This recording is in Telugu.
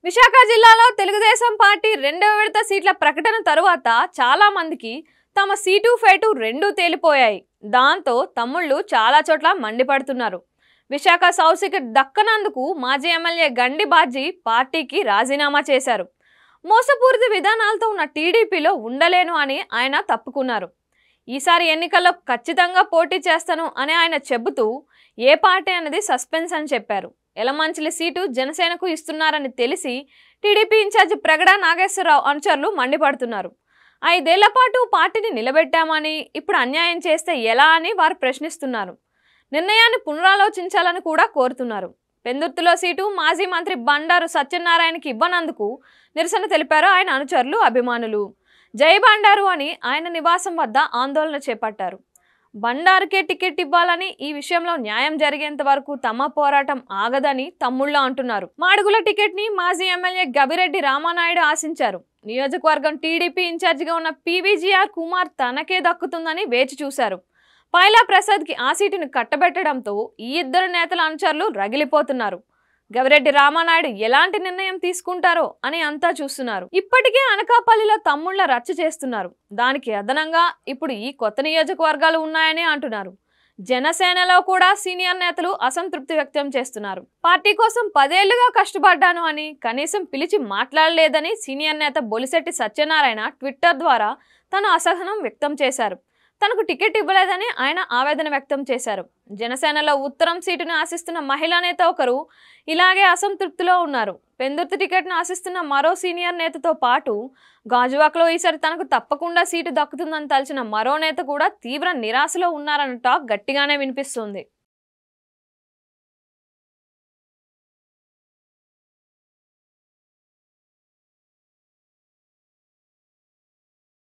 విశాఖ జిల్లాలో తెలుగుదేశం పార్టీ రెండవ విడత సీట్ల ప్రకటన తరువాత చాలా మందికి తమ సీటు ఫేటు రెండూ తేలిపోయాయి. దాంతో తమ్ముళ్ళు చాలా చోట్ల మండిపడుతున్నారు. విశాఖ సౌత్ సీట్ దక్కనందుకు మాజీ ఎమ్మెల్యే గండి బాజీ పార్టీకి రాజీనామా చేశారు. మోసపూరిత విధానాలతో ఉన్న టీడీపీలో ఉండలేను అని ఆయన తప్పుకున్నారు. ఈసారి ఎన్నికల్లో ఖచ్చితంగా పోటీ చేస్తాను అని ఆయన చెబుతూ ఏ పార్టీ అనేది సస్పెన్స్ అని చెప్పారు. ఎలమంచిలి సీటు జనసేనకు ఇస్తున్నారని తెలిసి టీడీపీ ఇన్ఛార్జి ప్రగడ నాగేశ్వరరావు అనుచరులు మండిపడుతున్నారు. 5 ఏళ్ల పాటు పార్టీని నిలబెట్టామని ఇప్పుడు అన్యాయం చేస్తే ఎలా అని వారు ప్రశ్నిస్తున్నారు. నిర్ణయాన్ని పునరాలోచించాలని కూడా కోరుతున్నారు. పెందుర్తిలో సీటు మాజీ మంత్రి బండారు సత్యనారాయణకి ఇవ్వనందుకు నిరసన తెలిపారు ఆయన అనుచరులు, అభిమానులు. జై బండారు అని ఆయన నివాసం వద్ద ఆందోళన చేపట్టారు. బండారుకే టికెట్ ఇవ్వాలని, ఈ విషయంలో న్యాయం జరిగేంత వరకు తమ పోరాటం ఆగదని తమ్ముళ్ళు అంటున్నారు. మాడుగుల టికెట్ ని మాజీ ఎమ్మెల్యే గవిరెడ్డి రామానాయుడు ఆశించారు. నియోజకవర్గం టీడీపీ ఇన్ఛార్జిగా ఉన్న పీవీజీఆర్ కుమార్ తనకే దక్కుతుందని వేచి చూశారు. పైలా ప్రసాద్ కి ఆ సీటును కట్టబెట్టడంతో ఈ ఇద్దరు నేతల అనుచరులు రగిలిపోతున్నారు. గవిరెడ్డి రామానాయుడు ఎలాంటి నిర్ణయం తీసుకుంటారో అని అంతా చూస్తున్నారు. ఇప్పటికే అనకాపల్లిలో తమ్ముళ్ల రచ్చ చేస్తున్నారు. దానికి అదనంగా ఇప్పుడు ఈ కొత్త నియోజకవర్గాలు ఉన్నాయని అంటున్నారు. జనసేనలో కూడా సీనియర్ నేతలు అసంతృప్తి వ్యక్తం చేస్తున్నారు. పార్టీ కోసం 10 ఏళ్లుగా కష్టపడ్డాను అని కనీసం పిలిచి మాట్లాడలేదని సీనియర్ నేత బొలిశెట్టి సత్యనారాయణ ట్విట్టర్ ద్వారా తన అసహనం వ్యక్తం చేశారు. తనకు టికెట్ ఇవ్వలేదని ఆయన ఆవేదన వ్యక్తం చేశారు. జనసేనలో ఉత్తరం సీటును ఆశిస్తున్న మహిళా నేత ఒకరు ఇలాగే అసంతృప్తిలో ఉన్నారు. పెందుర్తి టికెట్ను ఆశిస్తున్న మరో సీనియర్ నేతతో పాటు గాజువాకలో ఈసారి తనకు తప్పకుండా సీటు దక్కుతుందని తలచిన మరో నేత కూడా తీవ్ర నిరాశలో ఉన్నారన్న టాక్ గట్టిగానే వినిపిస్తుంది.